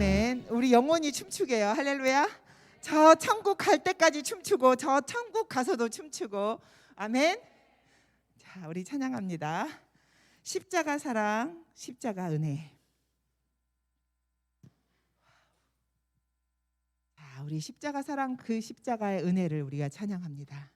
아멘. 우리 영원히 춤추게요. 할렐루야. 저 천국 갈 때까지 춤추고 저 천국 가서도 춤추고. 아멘. 자, 우리 찬양합니다. 십자가 사랑, 십자가 은혜. 자, 우리 십자가 사랑, 그 십자가의 은혜를 우리가 찬양합니다.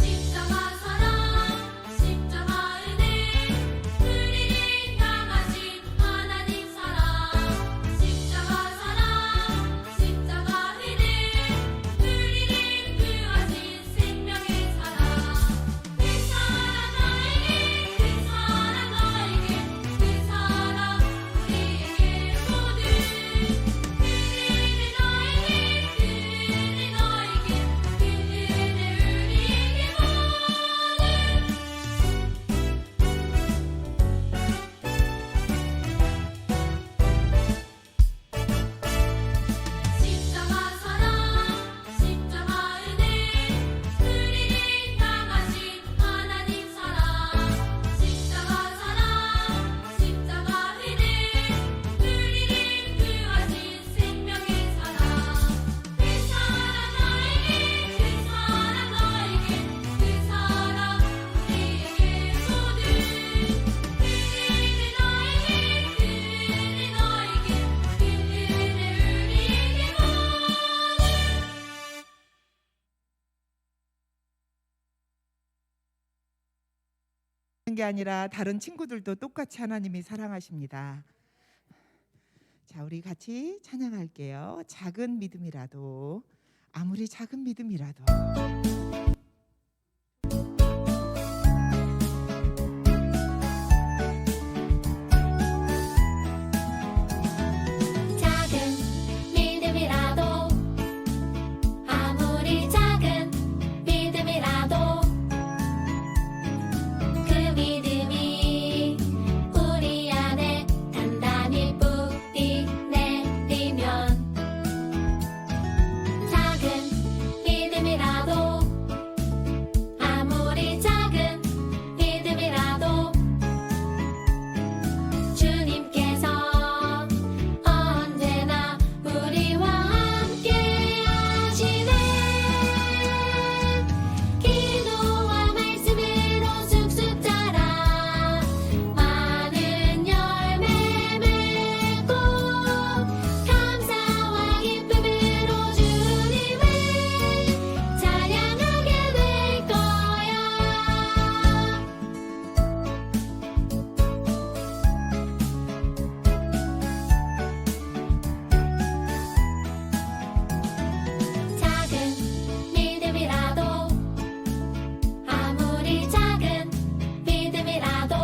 십자가 사랑 십자가 은혜 우리를 향하신 하나님 사랑 십자가 사랑 십자가 은혜 우리를 구하신 생명의 사랑 그 사랑 나에게 그 사랑 너에게 그 사랑 우리에게 모두 그 은혜 너에게 그 은혜 너에게 그 은혜 우리에게 십자가 사랑 십자가 은혜 우리를 향하신 하나님 사랑 십자가 사랑 십자가 은혜 우리를 구하신 생명의 사랑 그 사랑 나에게 그 사랑 너에게 그 사랑 우리에게 모두 그 은혜 너에게 그 은혜 너에게 그 은혜 우리에게 게 아니라 다른 친구들도 똑같이 하나님이 사랑하십니다. 자, 우리 같이 찬양할게요. 작은 믿음이라도, 아무리 작은 믿음이라도. 작은 믿음이라도 아무리 작은 믿음이라도 그 믿음이 우리 안에 단단히 뿌리 내리면 작은 믿음이라도 아무리 작은 믿음이라도 주님께서 언제나 우리와 함께 하시네 기도와 말씀으로 쑥쑥 자라 많은 열매 맺고 감사와 기쁨으로 주님을 찬양하게 될 거야 작은 믿음이라도 아무리 작은 믿음이라도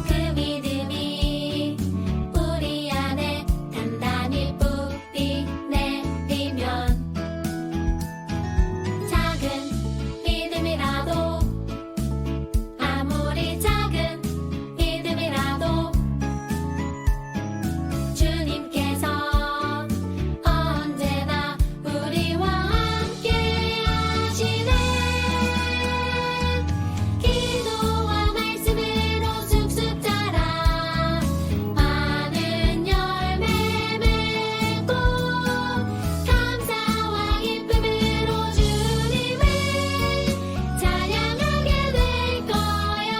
그 믿음이 우리 안에 단단히 뿌리 내리면 작은 믿음이라도 아무리 작은 믿음이라도 주님께서 언제나 우리와 함께 하시네 기도와 말씀으로 쑥쑥 자라 많은 열매 맺고 감사와 기쁨으로 주님을 찬양하게 될 거야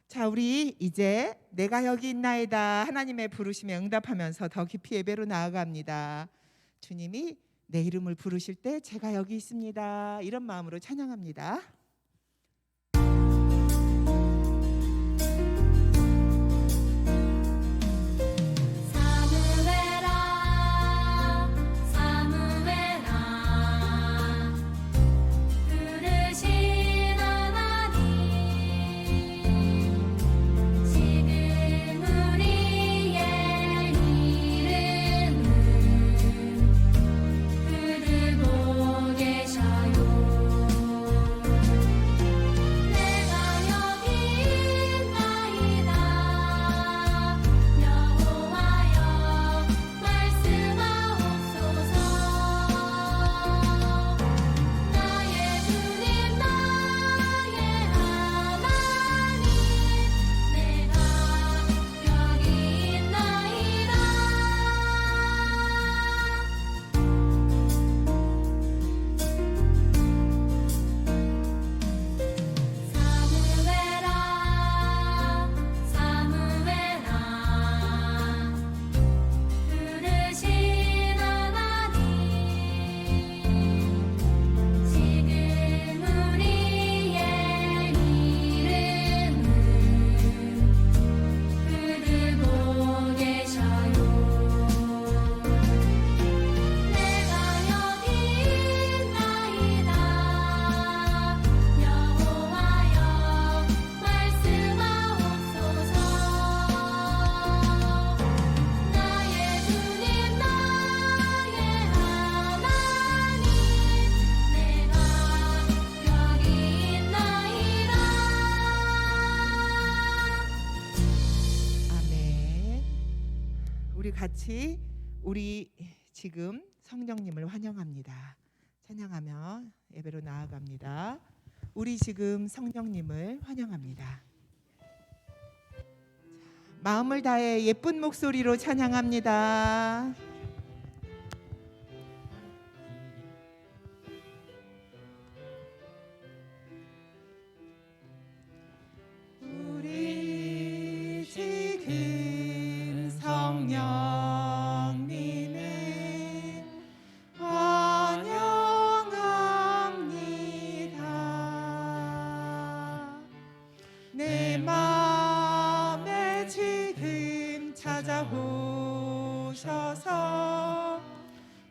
자, 우리 이제 내가 여기 있나이다 하나님의 부르심에 응답하면서 더 깊이 예배로 나아갑니다. 주님이 내 이름을 부르실 때 제가 여기 있습니다, 이런 마음으로 찬양합니다. 사무엘아 사무엘아 부르신 하나님 지금 우리의 우리 같이 우리 지금 성령님을 환영합니다. 찬양하며 예배로 나아갑니다. 우리 지금 성령님을 환영합니다. 마음을 다해 예쁜 목소리로 찬양합니다. 우리 지금 성령님을 환영합니다. 내 맘에 지금 찾아오셔서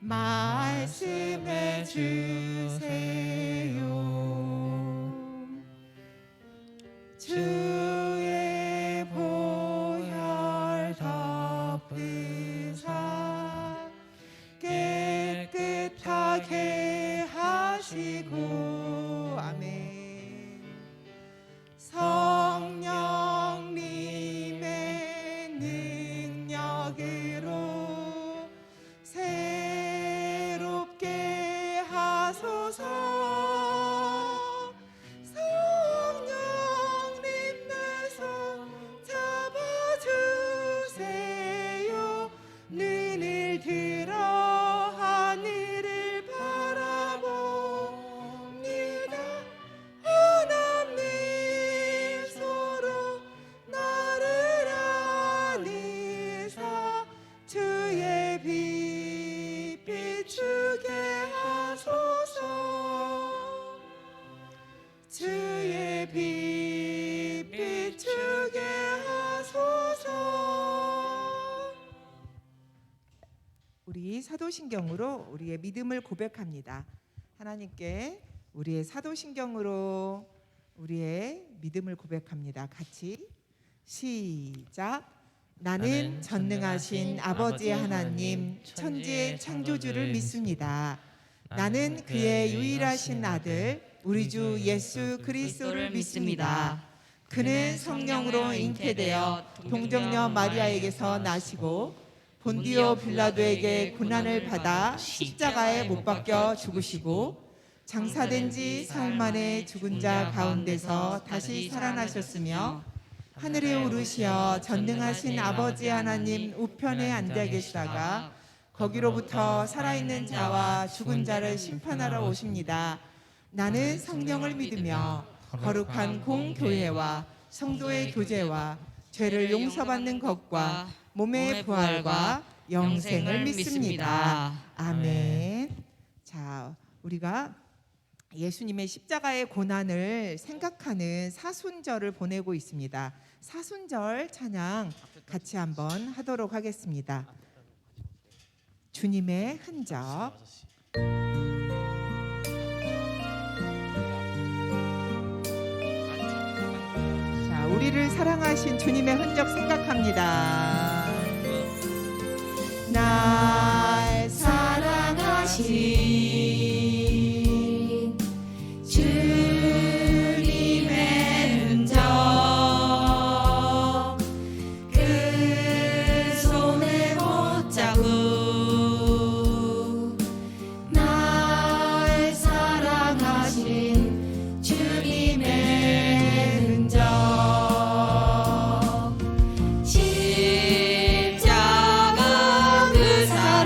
말씀해 주세요. 주의 보혈 덮으사 깨끗하게 하시고 아멘. 성령님의 능력으로 새롭게 하소서. 주의 빛 비추게 하소서. 우리 사도신경으로 우리의 믿음을 고백합니다. 하나님께 우리의 사도신경으로 우리의 믿음을 고백합니다. 같이 시작. 나는 전능하신 아버지 하나님 천지의 창조주를 믿습니다. 나는 그의 유일하신 아들 우리 주 예수 그리스도를 믿습니다. 그는 성령으로 잉태되어 동정녀 마리아에게서 나시고 본디오 빌라도에게 고난을 받아 십자가에 못 박혀 죽으시고 장사된 지 사흘 만에 죽은 자 가운데서 다시 살아나셨으며 하늘에 오르시어 전능하신 아버지 하나님 우편에 앉아 계시다가 거기로부터 살아있는 자와 죽은 자를 심판하러 오십니다. 나는 성령을 믿으며 거룩한 공교회와 성도의 교제와 죄를 용서받는 것과 몸의 부활과 영생을 믿습니다. 아멘. 자, 우리가 예수님의 십자가의 고난을 생각하는 사순절을 보내고 있습니다. 사순절 찬양 같이 한번 하도록 하겠습니다. 주님의 흔적. 자, 우리를 사랑하신 주님의 흔적 생각합니다. 날 사랑하신 주님의 흔적 그 손의 못자국 날 사랑하신 주님의 흔적 십자가 그 사랑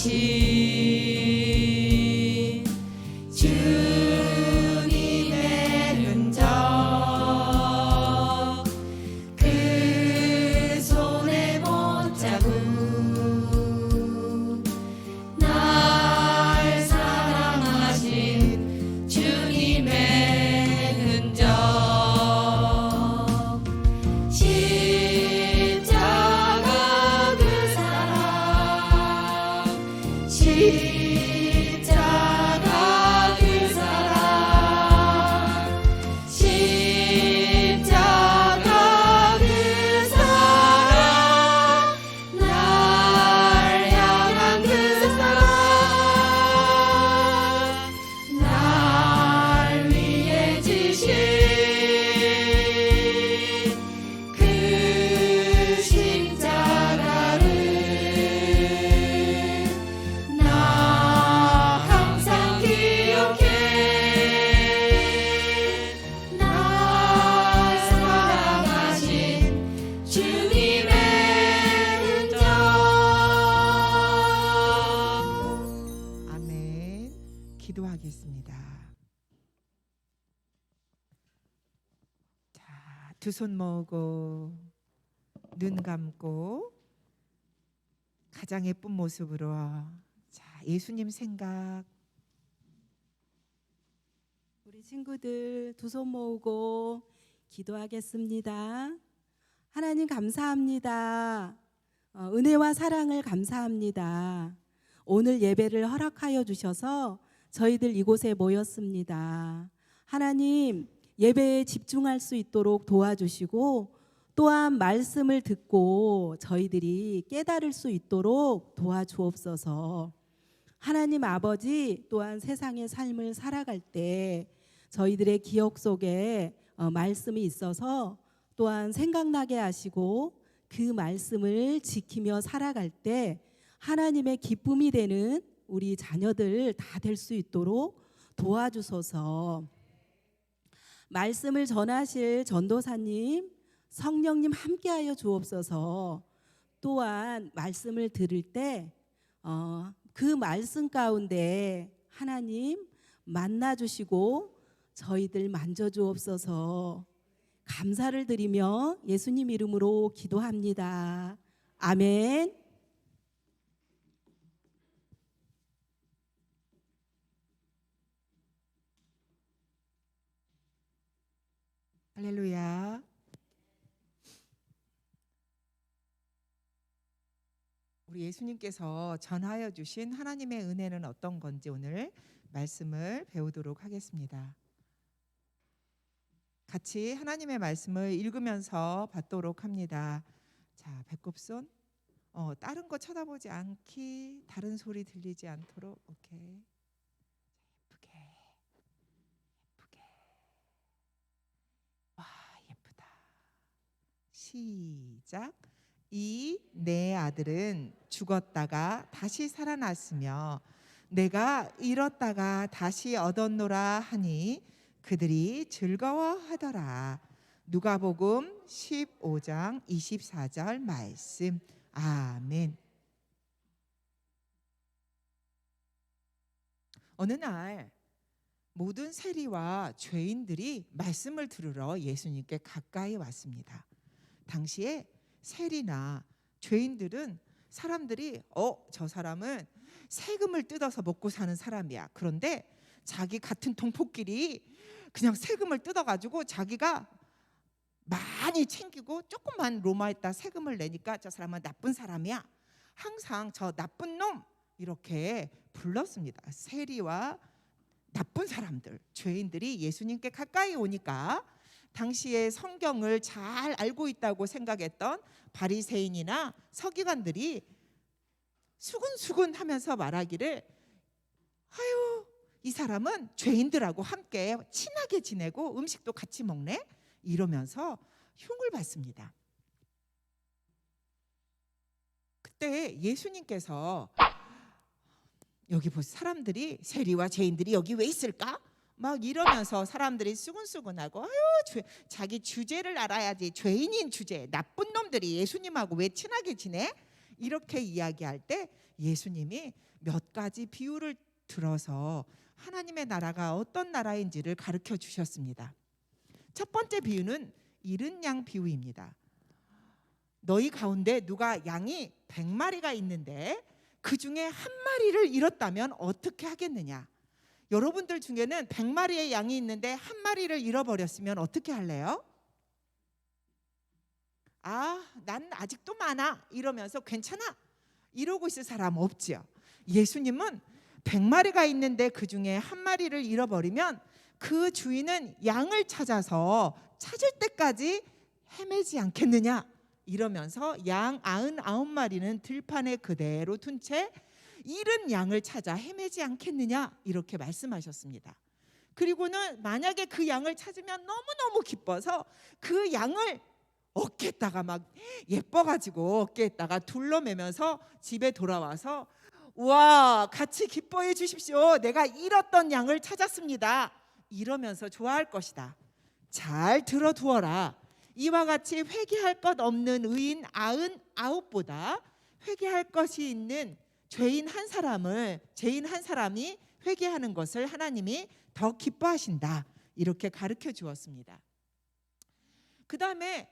사랑하신 주님의 흔적 그 손의 못자국 날 사랑하신 주님의 흔적 십자가 그 사랑 십자가 그 사랑 십자가 그 사랑 날 향한 그 사랑 날 위해 지신 그 십자가를 나 항상 기억해 날 사랑하신 주님의 흔적 아멘. 기도하겠습니다. 자, 두 손 모으고 눈 감고 가장 예쁜 모습으로 자, 예수님 생각. 우리 친구들 두 손 모으고 기도하겠습니다. 하나님 감사합니다. 은혜와 사랑을 감사합니다. 오늘 예배를 허락하여 주셔서 저희들 이곳에 모였습니다. 하나님 예배에 집중할 수 있도록 도와주시고 또한 말씀을 듣고 저희들이 깨달을 수 있도록 도와주옵소서. 하나님 아버지 또한 세상의 삶을 살아갈 때 저희들의 기억 속에 말씀이 있어서 또한 생각나게 하시고 그 말씀을 지키며 살아갈 때 하나님의 기쁨이 되는 우리 자녀들 다 될 수 있도록 도와주소서. 말씀을 전하실 전도사님, 성령님 함께하여 주옵소서. 또한 말씀을 들을 때 그 말씀 가운데 하나님 만나주시고 저희들 만져주옵소서. 감사를 드리며 예수님 이름으로 기도합니다. 아멘. 할렐루야. 우리 예수님께서 전하여 주신 하나님의 은혜는 어떤 건지 오늘 말씀을 배우도록 하겠습니다. 같이 하나님의 말씀을 읽으면서 받도록 합니다. 자, 배꼽손. 다른 거 쳐다보지 않기, 다른 소리 들리지 않도록. 오케이. 예쁘게. 예쁘게. 와, 예쁘다. 시작. 이 내 아들은 죽었다가 다시 살아났으며 내가 잃었다가 다시 얻었노라 하니 그들이 즐거워하더라. 누가복음 15장 24절 말씀. 아멘. 어느 날 모든 세리와 죄인들이 말씀을 들으러 예수님께 가까이 왔습니다. 당시에 세리나 죄인들은 사람들이 저 사람은 세금을 뜯어서 먹고 사는 사람이야. 그런데 자기 같은 동포끼리 그냥 세금을 뜯어가지고 자기가 많이 챙기고 조금만 로마에다 세금을 내니까 저 사람은 나쁜 사람이야. 항상 저 나쁜 놈 이렇게 불렀습니다. 세리와 나쁜 사람들, 죄인들이 예수님께 가까이 오니까 당시에 성경을 잘 알고 있다고 생각했던 바리새인이나 서기관들이 수근수근 하면서 말하기를 아유, 이 사람은 죄인들하고 함께 친하게 지내고 음식도 같이 먹네? 이러면서 흉을 받습니다. 그때 예수님께서 여기 보세요. 사람들이 세리와 죄인들이 여기 왜 있을까? 막 이러면서 사람들이 수근수근하고 아유, 자기 주제를 알아야지. 죄인인 주제, 나쁜 놈들이 예수님하고 왜 친하게 지내? 이렇게 이야기할 때 예수님이 몇 가지 비유를 들어서 하나님의 나라가 어떤 나라인지를 가르쳐 주셨습니다. 첫 번째 비유는 잃은 양 비유입니다. 너희 가운데 누가 양이 100마리가 있는데 그 중에 한 마리를 잃었다면 어떻게 하겠느냐? 여러분들 중에는 100마리의 양이 있는데 한 마리를 잃어버렸으면 어떻게 할래요? 난 아직도 많아 이러면서 괜찮아 이러고 있을 사람 없지요. 예수님은 100마리가 있는데 그 중에 한 마리를 잃어버리면 그 주인은 양을 찾아서 찾을 때까지 헤매지 않겠느냐 이러면서 양 99마리는 들판에 그대로 둔 채 잃은 양을 찾아 헤매지 않겠느냐 이렇게 말씀하셨습니다. 그리고는 만약에 그 양을 찾으면 너무너무 기뻐서 그 양을 어깨에다가 막 예뻐가지고 어깨에다가 둘러매면서 집에 돌아와서 와 같이 기뻐해 주십시오. 내가 잃었던 양을 찾았습니다. 이러면서 좋아할 것이다. 잘 들어두어라. 이와 같이 회개할 것 없는 의인 99보다 회개할 것이 있는 죄인 한 사람이 회개하는 것을 하나님이 더 기뻐하신다. 이렇게 가르쳐 주었습니다. 그 다음에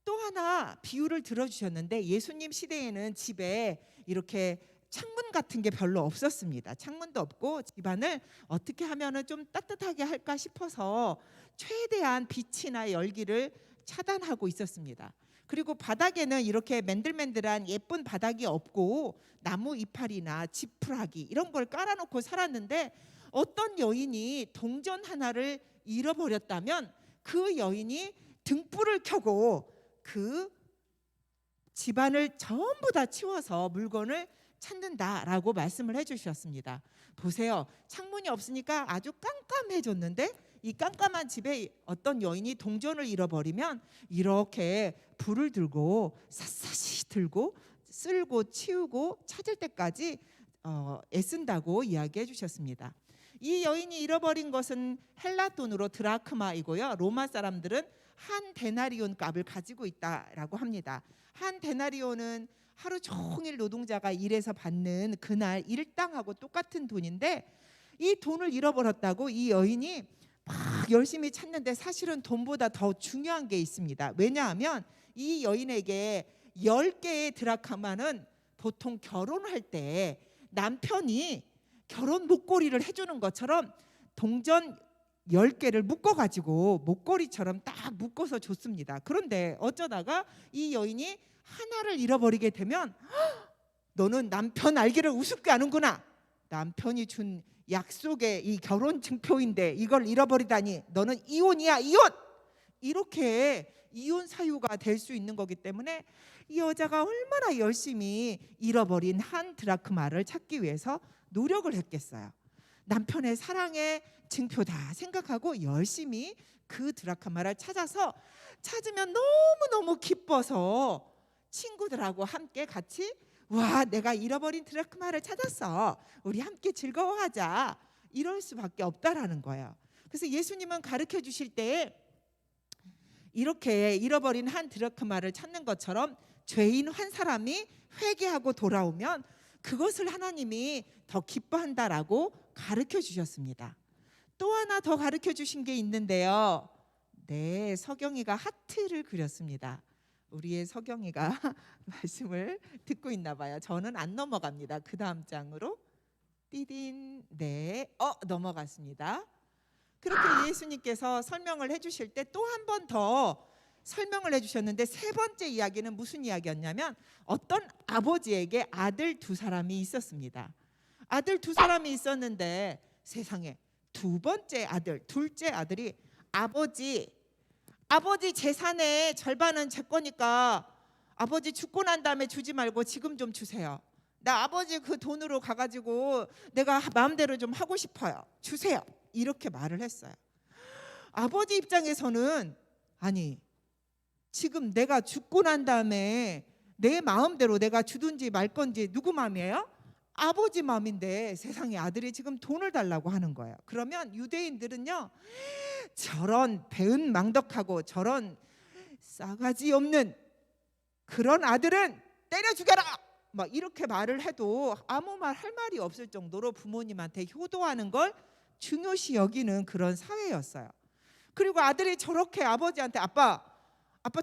또 하나 비유를 들어주셨는데 예수님 시대에는 집에 이렇게 창문 같은 게 별로 없었습니다. 창문도 없고 집안을 어떻게 하면은 좀 따뜻하게 할까 싶어서 최대한 빛이나 열기를 차단하고 있었습니다. 그리고 바닥에는 이렇게 맨들맨들한 예쁜 바닥이 없고 나무 이파리나 지푸라기 이런 걸 깔아놓고 살았는데 어떤 여인이 동전 하나를 잃어버렸다면 그 여인이 등불을 켜고 그 집안을 전부 다 치워서 물건을 찾는다라고 말씀을 해주셨습니다. 보세요. 창문이 없으니까 아주 깜깜해졌는데 이 깜깜한 집에 어떤 여인이 동전을 잃어버리면 이렇게 불을 들고 샅샅이 들고 쓸고 치우고 찾을 때까지 애쓴다고 이야기해 주셨습니다. 이 여인이 잃어버린 것은 헬라 돈으로 드라크마이고요. 로마 사람들은 한 데나리온 값을 가지고 있다라고 합니다. 한 데나리온은 하루 종일 노동자가 일해서 받는 그날 일당하고 똑같은 돈인데 이 돈을 잃어버렸다고 이 여인이 막 열심히 찾는데 사실은 돈보다 더 중요한 게 있습니다. 왜냐하면 이 여인에게 10개의 드라크마는 보통 결혼할 때 남편이 결혼 목걸이를 해주는 것처럼 동전 10개를 묶어가지고 목걸이처럼 딱 묶어서 줬습니다. 그런데 어쩌다가 이 여인이 하나를 잃어버리게 되면 너는 남편 알기를 우습게 아는구나. 남편이 준 약속의 이 결혼 증표인데 이걸 잃어버리다니 너는 이혼이야 이혼. 이렇게 이혼 사유가 될 수 있는 거기 때문에 이 여자가 얼마나 열심히 잃어버린 한 드라크마를 찾기 위해서 노력을 했겠어요. 남편의 사랑의 증표다 생각하고 열심히 그 드라크마를 찾으면 너무너무 기뻐서 친구들하고 함께 같이 와 내가 잃어버린 드라크마를 찾았어. 우리 함께 즐거워하자. 이럴 수밖에 없다라는 거예요. 그래서 예수님은 가르쳐 주실 때 이렇게 잃어버린 한 드라크마를 찾는 것처럼 죄인 한 사람이 회개하고 돌아오면 그것을 하나님이 더 기뻐한다라고 가르쳐 주셨습니다. 또 하나 더 가르쳐 주신 게 있는데요. 네, 서경이가 하트를 그렸습니다. 우리의 서경이가 말씀을 듣고 있나 봐요. 저는 안 넘어갑니다. 그 다음 장으로 띠딘. 네, 넘어갔습니다. 그렇게 예수님께서 설명을 해주실 때 또 한 번 더 설명을 해주셨는데 세 번째 이야기는 무슨 이야기였냐면 어떤 아버지에게 아들 2사람이 있었습니다. 아들 2사람이 있었는데 세상에 두 번째 아들, 둘째 아들이 아버지 재산의 절반은 제 거니까 아버지 죽고 난 다음에 주지 말고 지금 좀 주세요. 나 아버지 그 돈으로 가가지고 내가 마음대로 좀 하고 싶어요. 주세요. 이렇게 말을 했어요. 아버지 입장에서는 아니 지금 내가 죽고 난 다음에 내 마음대로 내가 주든지 말 건지 누구 마음이에요? 아버지 마음인데 세상에 아들이 지금 돈을 달라고 하는 거예요. 그러면 유대인들은요 저런 배은망덕하고 저런 싸가지 없는 그런 아들은 때려 죽여라 막 이렇게 말을 해도 아무 말 할 말이 없을 정도로 부모님한테 효도하는 걸 중요시 여기는 그런 사회였어요. 그리고 아들이 저렇게 아버지한테 아빠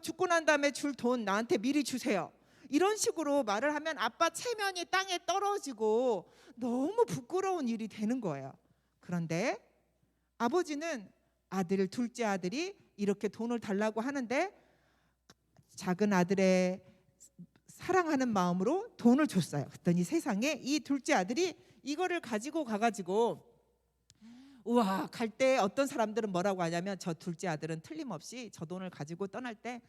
죽고 난 다음에 줄 돈 나한테 미리 주세요, 이런 식으로 말을 하면 아빠 체면이 땅에 떨어지고 너무 부끄러운 일이 되는 거예요. 그런데 아버지는 둘째 아들이 이렇게 돈을 달라고 하는데 작은 아들의 사랑하는 마음으로 돈을 줬어요. 그랬더니 세상에 이 둘째 아들이 이거를 가지고 가가지고, 우와, 갈 때 어떤 사람들은 뭐라고 하냐면, 저 둘째 아들은 틀림없이 저 돈을 가지고 떠날 때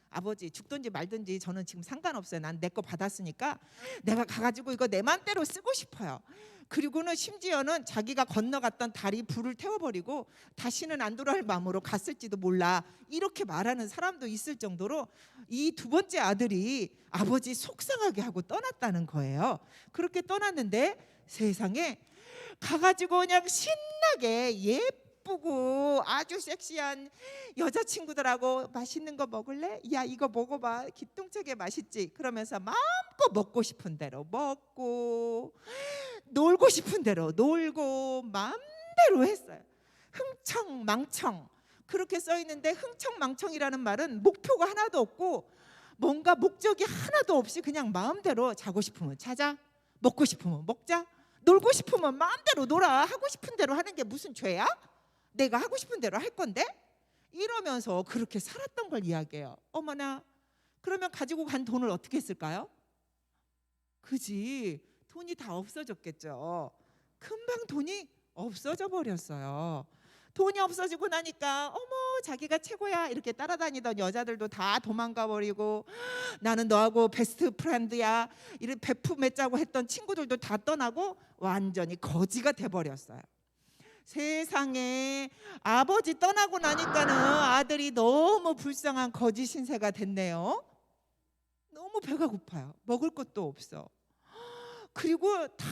아버지 죽든지 말든지 저는 지금 상관없어요. 난 내 거 받았으니까 내가 가가지고 이거 내 맘대로 쓰고 싶어요. 그리고는 심지어는 자기가 건너갔던 다리 불을 태워버리고 다시는 안 돌아올 마음으로 갔을지도 몰라, 이렇게 말하는 사람도 있을 정도로 이 두 번째 아들이 아버지 속상하게 하고 떠났다는 거예요. 그렇게 떠났는데 세상에 가가지고 그냥 신나게 예쁘고 아주 섹시한 여자친구들하고 맛있는 거 먹을래? 야, 이거 먹어봐, 기똥차게 맛있지? 그러면서 마음껏 먹고 싶은 대로 먹고 놀고 싶은 대로 놀고 마음대로 했어요. 흥청망청 그렇게 써 있는데, 흥청망청이라는 말은 목표가 하나도 없고 뭔가 목적이 하나도 없이 그냥 마음대로 자고 싶으면 자자, 먹고 싶으면 먹자, 놀고 싶으면 마음대로 놀아. 하고 싶은 대로 하는 게 무슨 죄야? 내가 하고 싶은 대로 할 건데? 이러면서 그렇게 살았던 걸 이야기해요. 어머나, 그러면 가지고 간 돈을 어떻게 했을까요? 그지, 돈이 다 없어졌겠죠. 금방 돈이 없어져 버렸어요. 돈이 없어지고 나니까 어머 자기가 최고야 이렇게 따라다니던 여자들도 다 도망가 버리고, 나는 너하고 베스트 프렌드야 이렇게 베프 맺자고 했던 친구들도 다 떠나고 완전히 거지가 돼버렸어요. 세상에, 아버지 떠나고 나니까는 아들이 너무 불쌍한 거지 신세가 됐네요. 너무 배가 고파요. 먹을 것도 없어. 그리고 다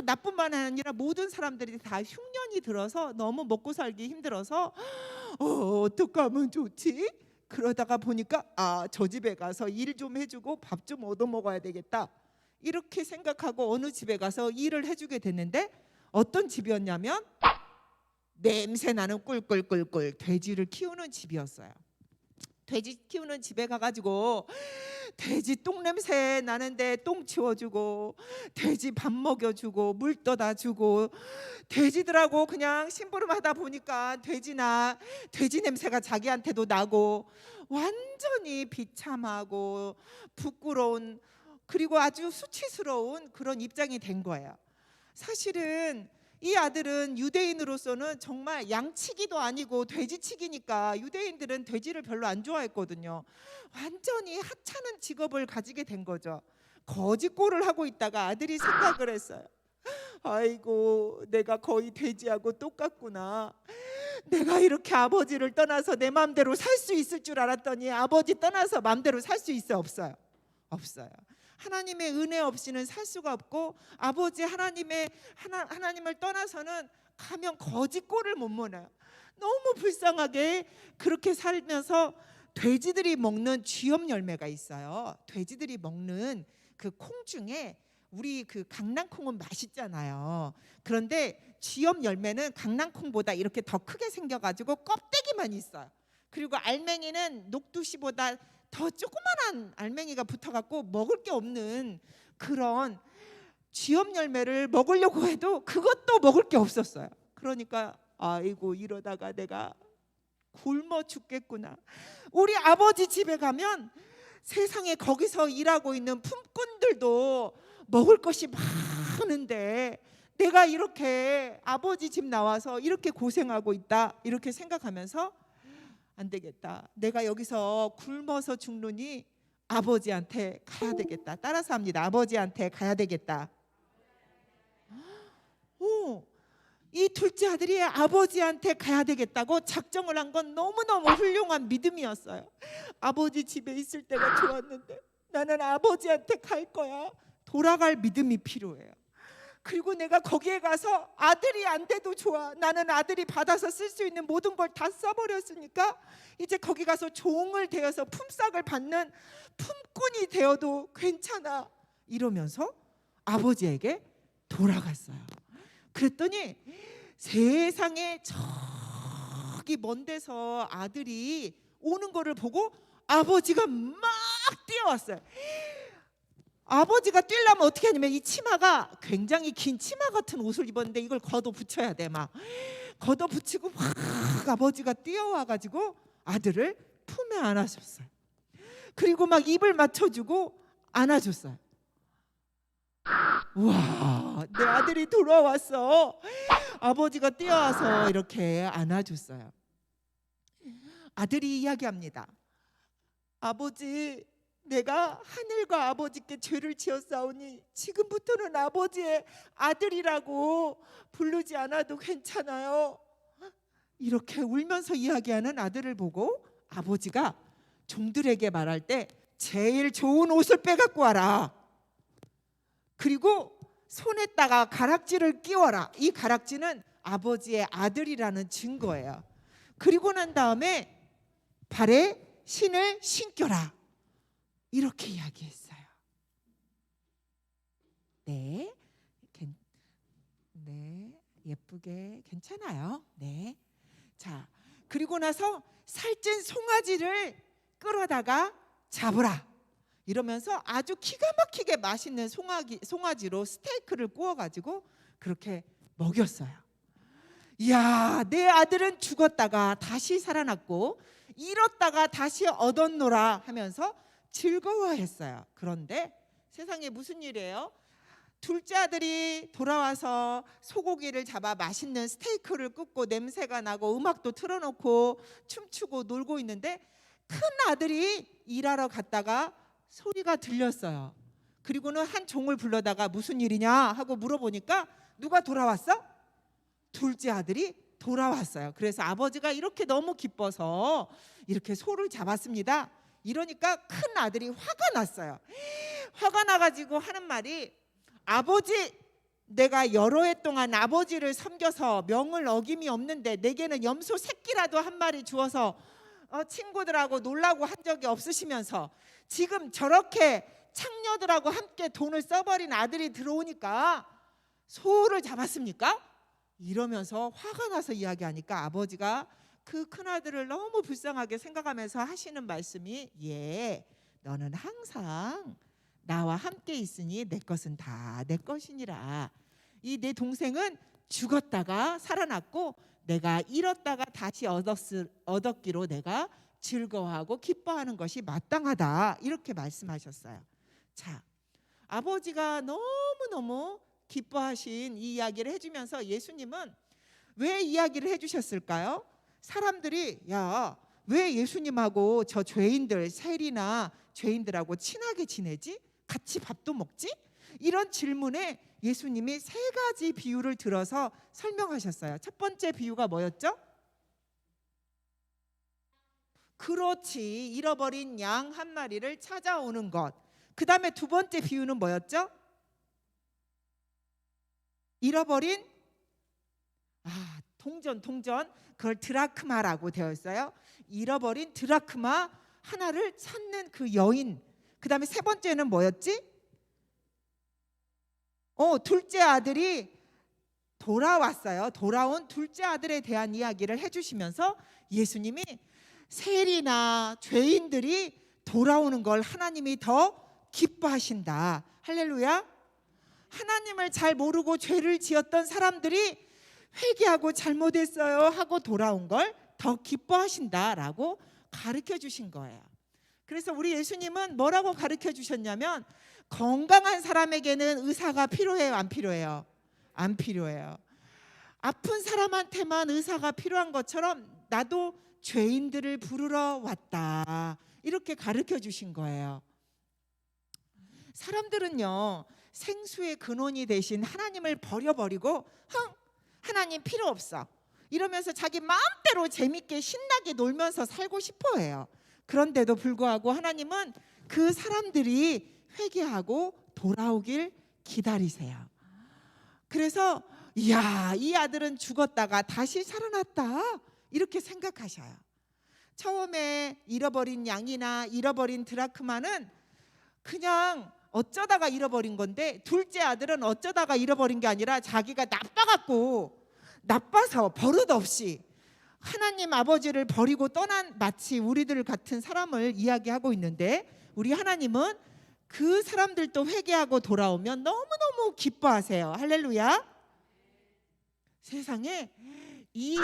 나뿐만 아니라 모든 사람들이 다 흉년이 들어서 너무 먹고 살기 힘들어서 어떡하면 좋지? 그러다가 보니까 저 집에 가서 일 좀 해주고 밥 좀 얻어 먹어야 되겠다, 이렇게 생각하고 어느 집에 가서 일을 해주게 됐는데, 어떤 집이었냐면 냄새 나는 꿀꿀꿀꿀 돼지를 키우는 집이었어요. 돼지 키우는 집에 가가지고 돼지 똥 냄새 나는데 똥 치워주고, 돼지 밥 먹여주고, 물 떠다 주고, 돼지들하고 그냥 심부름하다 보니까 돼지 냄새가 자기한테도 나고, 완전히 비참하고 부끄러운, 그리고 아주 수치스러운 그런 입장이 된 거예요. 사실은 이 아들은 유대인으로서는 정말 양치기도 아니고 돼지치기니까 유대인들은 돼지를 별로 안 좋아했거든요. 완전히 하찮은 직업을 가지게 된 거죠. 거지꼴을 하고 있다가 아들이 생각을 했어요. 아이고, 내가 거의 돼지하고 똑같구나. 내가 이렇게 아버지를 떠나서 내 마음대로 살 수 있을 줄 알았더니 아버지 떠나서 마음대로 살 수 있어요? 없어요? 없어요. 하나님의 은혜 없이는 살 수가 없고, 아버지 하나님을 떠나서는 가면 거지꼴을 못 몰아요. 너무 불쌍하게 그렇게 살면서 돼지들이 먹는 쥐염 열매가 있어요. 돼지들이 먹는 그 콩 중에 우리 그 강낭콩은 맛있잖아요. 그런데 쥐염 열매는 강낭콩보다 이렇게 더 크게 생겨가지고 껍데기만 있어요. 그리고 알맹이는 녹두씨보다 더 조그만한 알맹이가 붙어갖고 먹을 게 없는 그런 쥐염 열매를 먹으려고 해도 그것도 먹을 게 없었어요. 그러니까 아이고, 이러다가 내가 굶어 죽겠구나. 우리 아버지 집에 가면 세상에 거기서 일하고 있는 품꾼들도 먹을 것이 많은데 내가 이렇게 아버지 집 나와서 이렇게 고생하고 있다, 이렇게 생각하면서 안 되겠다, 내가 여기서 굶어서 죽느니 아버지한테 가야 되겠다. 따라서 합니다. 아버지한테 가야 되겠다. 이 둘째 아들이 아버지한테 가야 되겠다고 작정을 한 건 너무너무 훌륭한 믿음이었어요. 아버지 집에 있을 때가 좋았는데 나는 아버지한테 갈 거야. 돌아갈 믿음이 필요해요. 그리고 내가 거기에 가서 아들이 안 돼도 좋아. 나는 아들이 받아서 쓸 수 있는 모든 걸 다 써버렸으니까 이제 거기 가서 종을 되어서 품삯을 받는 품꾼이 되어도 괜찮아. 이러면서 아버지에게 돌아갔어요. 그랬더니 세상에 저기 먼 데서 아들이 오는 거를 보고 아버지가 막 뛰어왔어요. 아버지가 뛰려면 어떻게 하냐면 이 치마가 굉장히 긴 치마 같은 옷을 입었는데 이걸 걷어 붙여야 돼. 막 걷어 붙이고 막 아버지가 뛰어와가지고 아들을 품에 안아줬어요. 그리고 막 입을 맞춰주고 안아줬어요. 와, 내 아들이 돌아왔어. 아버지가 뛰어와서 이렇게 안아줬어요. 아들이 이야기합니다. 아버지, 내가 하늘과 아버지께 죄를 지었사오니 지금부터는 아버지의 아들이라고 부르지 않아도 괜찮아요. 이렇게 울면서 이야기하는 아들을 보고 아버지가 종들에게 말할 때 제일 좋은 옷을 빼갖고 와라. 그리고 손에다가 가락지를 끼워라. 이 가락지는 아버지의 아들이라는 증거예요. 그리고 난 다음에 발에 신을 신겨라. 이렇게 이야기했어요. 네, 예쁘게 괜찮아요. 네. 자, 그리고 나서 살찐 송아지를 끌어다가 잡으라. 이러면서 아주 기가 막히게 맛있는 송아지로 스테이크를 구워가지고 그렇게 먹였어요. 이야, 내 아들은 죽었다가 다시 살아났고 잃었다가 다시 얻었노라 하면서 즐거워했어요. 그런데 세상에 무슨 일이에요? 둘째 아들이 돌아와서 소고기를 잡아 맛있는 스테이크를 굽고 냄새가 나고 음악도 틀어놓고 춤추고 놀고 있는데 큰 아들이 일하러 갔다가 소리가 들렸어요. 그리고는 한 종을 불러다가 무슨 일이냐 하고 물어보니까 누가 돌아왔어? 둘째 아들이 돌아왔어요. 그래서 아버지가 이렇게 너무 기뻐서 이렇게 소를 잡았습니다. 이러니까 큰 아들이 화가 났어요. 화가 나가지고 하는 말이, 아버지, 내가 여러 해 동안 아버지를 섬겨서 명을 어김이 없는데 내게는 염소 새끼라도 한 마리 주어서 친구들하고 놀라고 한 적이 없으시면서 지금 저렇게 창녀들하고 함께 돈을 써버린 아들이 들어오니까 소를 잡았습니까? 이러면서 화가 나서 이야기하니까 아버지가 그 큰아들을 너무 불쌍하게 생각하면서 하시는 말씀이, 너는 항상 나와 함께 있으니 내 것은 다 내 것이니라. 이 내 동생은 죽었다가 살아났고 내가 잃었다가 다시 얻었기로 내가 즐거워하고 기뻐하는 것이 마땅하다. 이렇게 말씀하셨어요. 자, 아버지가 너무너무 기뻐하신 이 이야기를 해주면서 예수님은 왜 이야기를 해주셨을까요? 사람들이 왜 예수님하고 저 죄인들, 세리나 죄인들하고 친하게 지내지? 같이 밥도 먹지? 이런 질문에 예수님이 세 가지 비유를 들어서 설명하셨어요. 첫 번째 비유가 뭐였죠? 그렇지, 잃어버린 양 한 마리를 찾아오는 것. 그 다음에 두 번째 비유는 뭐였죠? 잃어버린 동전 그걸 드라크마라고 되어 있어요. 잃어버린 드라크마 하나를 찾는 그 여인. 그 다음에 세 번째는 뭐였지? 둘째 아들이 돌아왔어요. 돌아온 둘째 아들에 대한 이야기를 해주시면서 예수님이 세리나 죄인들이 돌아오는 걸 하나님이 더 기뻐하신다. 할렐루야. 하나님을 잘 모르고 죄를 지었던 사람들이 회개하고 잘못했어요 하고 돌아온 걸 더 기뻐하신다라고 가르쳐 주신 거예요. 그래서 우리 예수님은 뭐라고 가르쳐 주셨냐면, 건강한 사람에게는 의사가 필요해요, 안 필요해요? 안 필요해요. 아픈 사람한테만 의사가 필요한 것처럼 나도 죄인들을 부르러 왔다. 이렇게 가르쳐 주신 거예요. 사람들은요, 생수의 근원이 되신 하나님을 버려버리고 하나님 필요 없어 이러면서 자기 마음대로 재밌게 신나게 놀면서 살고 싶어 해요. 그런데도 불구하고 하나님은 그 사람들이 회개하고 돌아오길 기다리세요. 그래서 이 아들은 죽었다가 다시 살아났다 이렇게 생각하셔요. 처음에 잃어버린 양이나 잃어버린 드라크마는 그냥 어쩌다가 잃어버린 건데, 둘째 아들은 어쩌다가 잃어버린 게 아니라 자기가 나빠서 버릇없이 하나님 아버지를 버리고 떠난, 마치 우리들 같은 사람을 이야기하고 있는데, 우리 하나님은 그 사람들도 회개하고 돌아오면 너무너무 기뻐하세요. 할렐루야. 세상에 이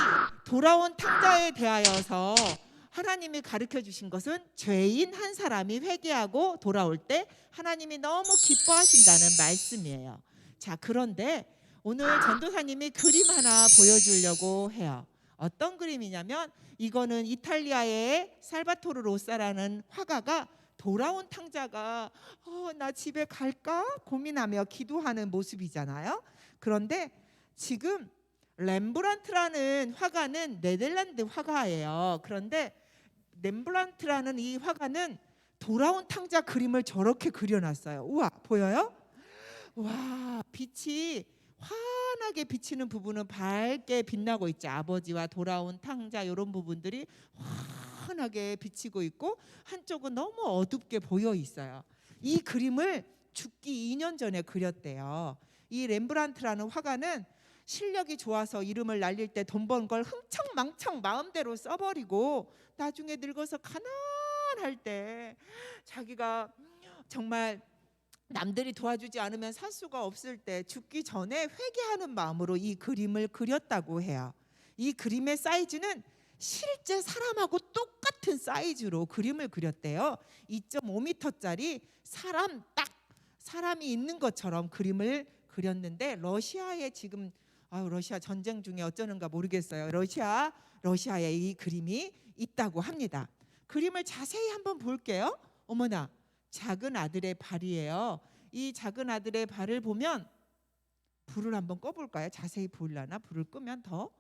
돌아온 탕자에 대하여서 하나님이 가르쳐 주신 것은 죄인 한 사람이 회개하고 돌아올 때 하나님이 너무 기뻐하신다는 말씀이에요. 자, 그런데 오늘 전도사님이 그림 하나 보여주려고 해요. 어떤 그림이냐면, 이거는 이탈리아의 살바토르 로사라는 화가가 돌아온 탕자가 나 집에 갈까 고민하며 기도하는 모습이잖아요. 그런데 지금 렘브란트라는 화가는 네덜란드 화가예요. 그런데 렘브란트라는 이 화가는 돌아온 탕자 그림을 저렇게 그려놨어요. 우와, 보여요? 와, 빛이 환하게 비치는 부분은 밝게 빛나고 있죠. 아버지와 돌아온 탕자 이런 부분들이 환하게 비치고 있고, 한쪽은 너무 어둡게 보여 있어요. 이 그림을 죽기 2년 전에 그렸대요. 이 렘브란트라는 화가는 실력이 좋아서 이름을 날릴 때 돈 번 걸 흥청망청 마음대로 써버리고, 나중에 늙어서 가난할 때 자기가 정말 남들이 도와주지 않으면 살 수가 없을 때 죽기 전에 회개하는 마음으로 이 그림을 그렸다고 해요. 이 그림의 사이즈는 실제 사람하고 똑같은 사이즈로 그림을 그렸대요. 2.5m짜리 사람이 있는 것처럼 그림을 그렸는데, 러시아에 지금 러시아 전쟁 중에 어쩌는가 모르겠어요. 러시아에 이 그림이 있다고 합니다. 그림을 자세히 한번 볼게요. 어머나, 작은 아들의 발이에요. 이 작은 아들의 발을 보면, 불을 한번 꺼볼까요? 자세히 보이려나? 불을 끄면 더.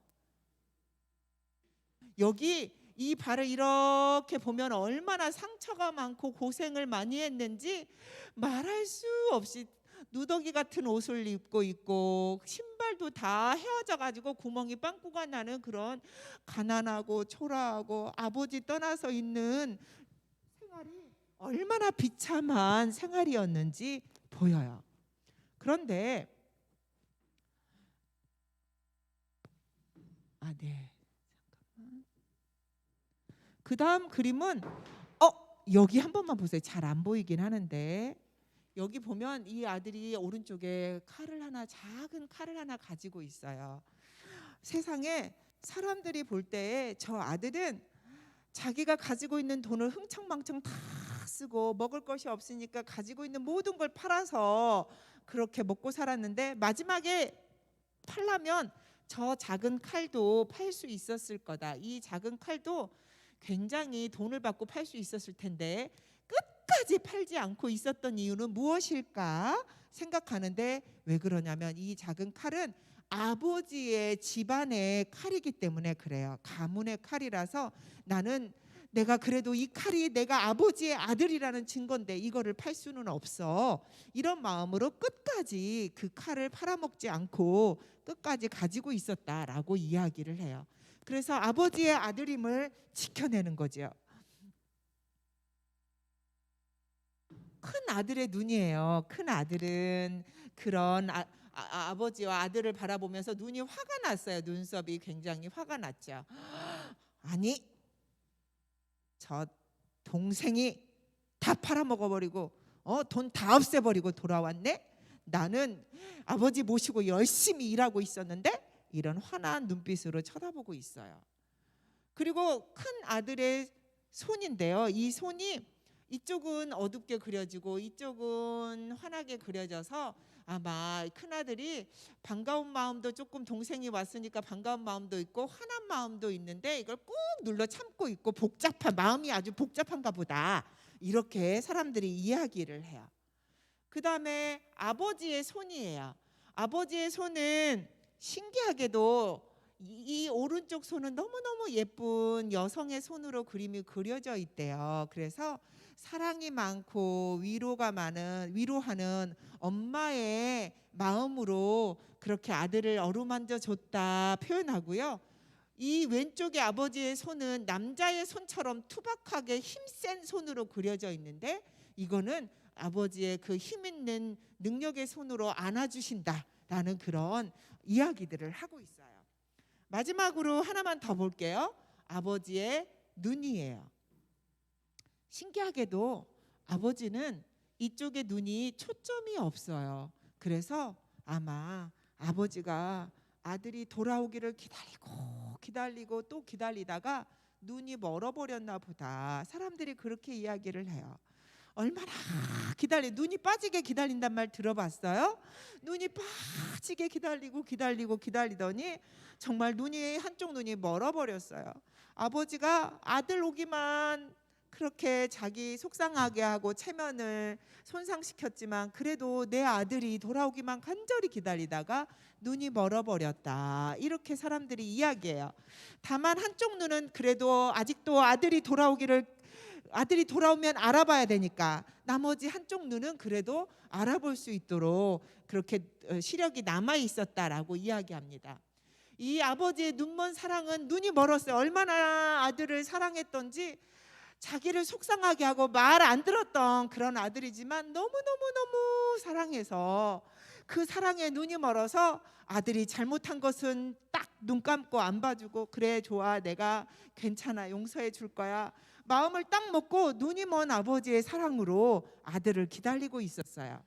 여기 이 발을 이렇게 보면 얼마나 상처가 많고 고생을 많이 했는지 말할 수 없이 누더기 같은 옷을 입고 있고, 신발도 다 헤어져 가지고 구멍이 빵꾸가 나는 그런 가난하고 초라하고 아버지 떠나서 있는 생활이 얼마나 비참한 생활이었는지 보여요. 그런데 잠깐만. 그 다음 그림은 여기 한 번만 보세요. 잘 안 보이긴 하는데, 여기 보면 이 아들이 오른쪽에 작은 칼을 하나 가지고 있어요. 세상에 사람들이 볼 때 저 아들은 자기가 가지고 있는 돈을 흥청망청 다 쓰고, 먹을 것이 없으니까 가지고 있는 모든 걸 팔아서 그렇게 먹고 살았는데, 마지막에 팔려면 저 작은 칼도 팔 수 있었을 거다. 이 작은 칼도 굉장히 돈을 받고 팔 수 있었을 텐데 끝까지 팔지 않고 있었던 이유는 무엇일까 생각하는데, 왜 그러냐면 이 작은 칼은 아버지의 집안의 칼이기 때문에 그래요. 가문의 칼이라서, 내가 그래도 이 칼이 내가 아버지의 아들이라는 증거인데 이거를 팔 수는 없어. 이런 마음으로 끝까지 그 칼을 팔아먹지 않고 끝까지 가지고 있었다라고 이야기를 해요. 그래서 아버지의 아들임을 지켜내는 거죠. 큰 아들의 눈이에요. 큰 아들은 그런 아버지와 아들을 바라보면서 눈이 화가 났어요. 눈썹이 굉장히 화가 났죠. 아니, 저 동생이 다 팔아먹어버리고 돈 다 없애버리고 돌아왔네. 나는 아버지 모시고 열심히 일하고 있었는데, 이런 환한 눈빛으로 쳐다보고 있어요. 그리고 큰 아들의 손인데요. 이 손이 이쪽은 어둡게 그려지고 이쪽은 환하게 그려져서, 아마 큰아들이 반가운 마음도 조금, 동생이 왔으니까 반가운 마음도 있고 화난 마음도 있는데 이걸 꾹 눌러 참고 있고, 마음이 아주 복잡한가 보다, 이렇게 사람들이 이야기를 해요. 그 다음에 아버지의 손이에요. 아버지의 손은 신기하게도 이 오른쪽 손은 너무너무 예쁜 여성의 손으로 그림이 그려져 있대요. 그래서 사랑이 많고 위로하는 엄마의 마음으로 그렇게 아들을 어루만져 줬다 표현하고요. 이 왼쪽의 아버지의 손은 남자의 손처럼 투박하게 힘센 손으로 그려져 있는데, 이거는 아버지의 그 힘 있는 능력의 손으로 안아주신다라는 그런 이야기들을 하고 있어요. 마지막으로 하나만 더 볼게요. 아버지의 눈이에요. 신기하게도 아버지는 이쪽에 눈이 초점이 없어요. 그래서 아마 아버지가 아들이 돌아오기를 기다리고 또 기다리다가 눈이 멀어버렸나 보다. 사람들이 그렇게 이야기를 해요. 얼마나 눈이 빠지게 기다린단 말 들어봤어요? 눈이 빠지게 기다리더니 정말 한쪽 눈이 멀어버렸어요. 아버지가 아들 오기만 그렇게 자기 속상하게 하고 체면을 손상시켰지만 그래도 내 아들이 돌아오기만 간절히 기다리다가 눈이 멀어버렸다. 이렇게 사람들이 이야기해요. 다만 한쪽 눈은 그래도 아직도 아들이 돌아오면 알아봐야 되니까 나머지 한쪽 눈은 그래도 알아볼 수 있도록 그렇게 시력이 남아 있었다라고 이야기합니다. 이 아버지의 눈먼 사랑은 눈이 멀었어요. 얼마나 아들을 사랑했던지 자기를 속상하게 하고 말 안 들었던 그런 아들이지만 너무 사랑해서 그 사랑에 눈이 멀어서 아들이 잘못한 것은 딱 눈 감고 안 봐주고 그래 좋아 내가 괜찮아 용서해 줄 거야 마음을 딱 먹고 눈이 먼 아버지의 사랑으로 아들을 기다리고 있었어요.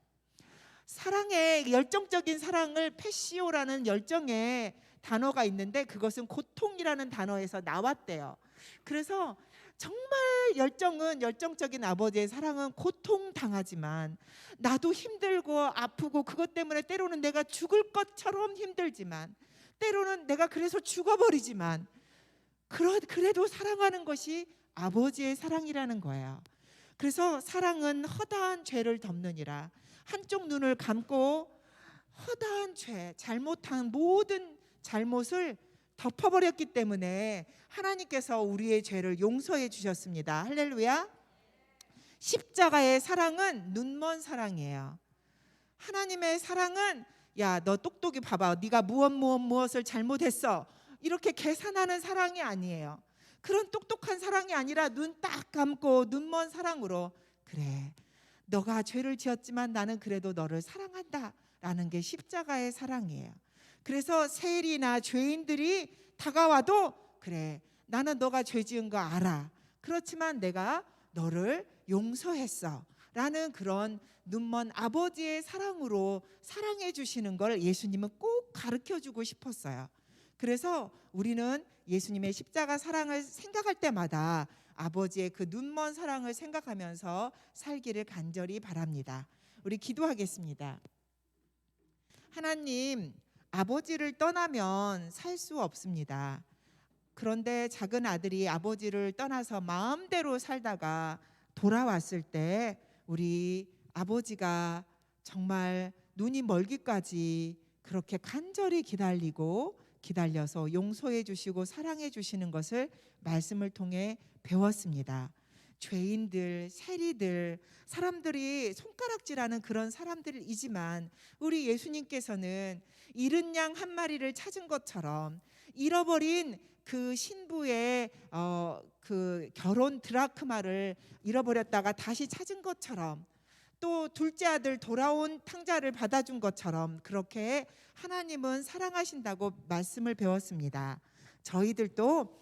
사랑의 열정적인 사랑을 패시오라는 열정의 단어가 있는데 그것은 고통이라는 단어에서 나왔대요. 그래서 정말 열정적인 아버지의 사랑은 고통당하지만 나도 힘들고 아프고 그것 때문에 때로는 내가 죽을 것처럼 힘들지만 때로는 내가 그래서 죽어버리지만 그래도 사랑하는 것이 아버지의 사랑이라는 거예요. 그래서 사랑은 허다한 죄를 덮느니라. 한쪽 눈을 감고 허다한 죄, 잘못한 모든 잘못을 덮어버렸기 때문에 하나님께서 우리의 죄를 용서해 주셨습니다. 할렐루야. 십자가의 사랑은 눈먼 사랑이에요. 하나님의 사랑은 야, 너 똑똑히 봐봐. 네가 무엇을 잘못했어. 이렇게 계산하는 사랑이 아니에요. 그런 똑똑한 사랑이 아니라 눈 딱 감고 눈먼 사랑으로 그래. 너가 죄를 지었지만 나는 그래도 너를 사랑한다. 라는 게 십자가의 사랑이에요. 그래서 세리나 죄인들이 다가와도 그래 나는 너가 죄 지은 거 알아. 그렇지만 내가 너를 용서했어. 라는 그런 눈먼 아버지의 사랑으로 사랑해 주시는 걸 예수님은 꼭 가르쳐 주고 싶었어요. 그래서 우리는 예수님의 십자가 사랑을 생각할 때마다 아버지의 그 눈먼 사랑을 생각하면서 살기를 간절히 바랍니다. 우리 기도하겠습니다. 하나님, 아버지를 떠나면 살 수 없습니다. 그런데 작은 아들이 아버지를 떠나서 마음대로 살다가 돌아왔을 때 우리 아버지가 정말 눈이 멀기까지 그렇게 간절히 기다려서 용서해 주시고 사랑해 주시는 것을 말씀을 통해 배웠습니다. 죄인들, 세리들, 사람들이 손가락질하는 그런 사람들이지만 우리 예수님께서는 잃은 양 한 마리를 찾은 것처럼 잃어버린 그 신부의 그 결혼 드라크마를 잃어버렸다가 다시 찾은 것처럼 또 둘째 아들 돌아온 탕자를 받아준 것처럼 그렇게 하나님은 사랑하신다고 말씀을 배웠습니다. 저희들도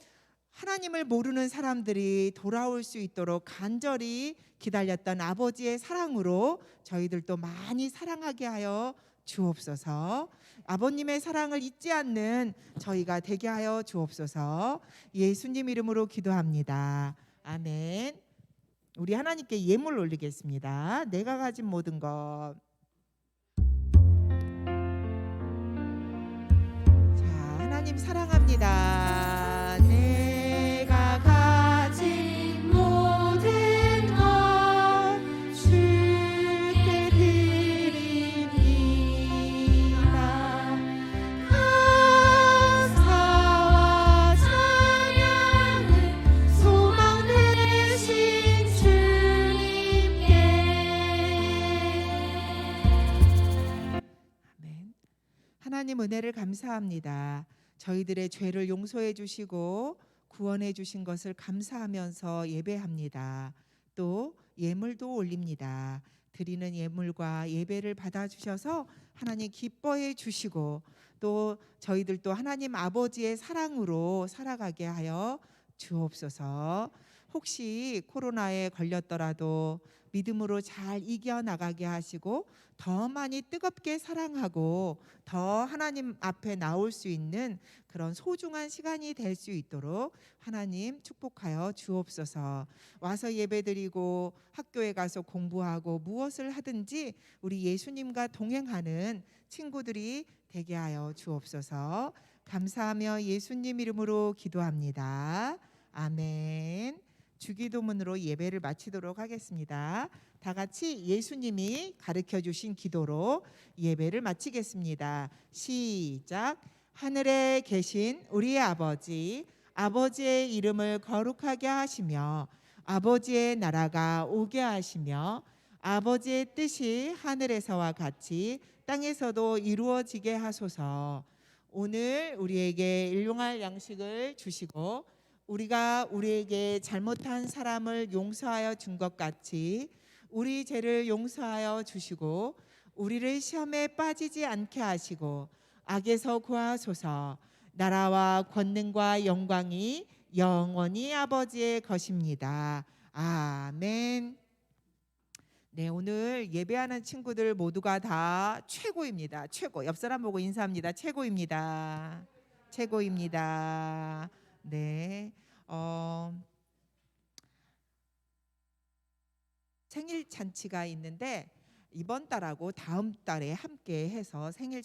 하나님을 모르는 사람들이 돌아올 수 있도록 간절히 기다렸던 아버지의 사랑으로 저희들도 많이 사랑하게 하여 주옵소서. 아버님의 사랑을 잊지 않는 저희가 되게 하여 주옵소서. 예수님 이름으로 기도합니다. 아멘. 우리 하나님께 예물 올리겠습니다. 내가 가진 모든 것. 자, 하나님 사랑합니다. 내가 가진 모든 것 주께 드립니다. 감사와 찬양을 소망 되신 주님께. 아멘. 하나님 은혜를 감사합니다. 저희들의 죄를 용서해 주시고 구원해 주신 것을 감사하면서 예배합니다. 또 예물도 올립니다. 드리는 예물과 예배를 받아주셔서 하나님 기뻐해 주시고 또 저희들도 하나님 아버지의 사랑으로 살아가게 하여 주옵소서. 혹시 코로나에 걸렸더라도 믿음으로 잘 이겨나가게 하시고 더 많이 뜨겁게 사랑하고 더 하나님 앞에 나올 수 있는 그런 소중한 시간이 될 수 있도록 하나님 축복하여 주옵소서. 와서 예배드리고 학교에 가서 공부하고 무엇을 하든지 우리 예수님과 동행하는 친구들이 되게 하여 주옵소서. 감사하며 예수님 이름으로 기도합니다. 아멘. 주기도문으로 예배를 마치도록 하겠습니다. 다 같이 예수님이 가르쳐 주신 기도로 예배를 마치겠습니다. 시작. 하늘에 계신 우리의 아버지, 아버지의 이름을 거룩하게 하시며 아버지의 나라가 오게 하시며 아버지의 뜻이 하늘에서와 같이 땅에서도 이루어지게 하소서. 오늘 우리에게 일용할 양식을 주시고 우리가 우리에게 잘못한 사람을 용서하여 준 것 같이 우리 죄를 용서하여 주시고 우리를 시험에 빠지지 않게 하시고 악에서 구하소서. 나라와 권능과 영광이 영원히 아버지의 것입니다. 아멘. 네, 오늘 예배하는 친구들 모두가 다 최고입니다. 최고. 옆 사람 보고 인사합니다. 최고입니다. 최고입니다. 네. 생일 잔치가 있는데 이번 달하고 다음 달에 함께 해서 생일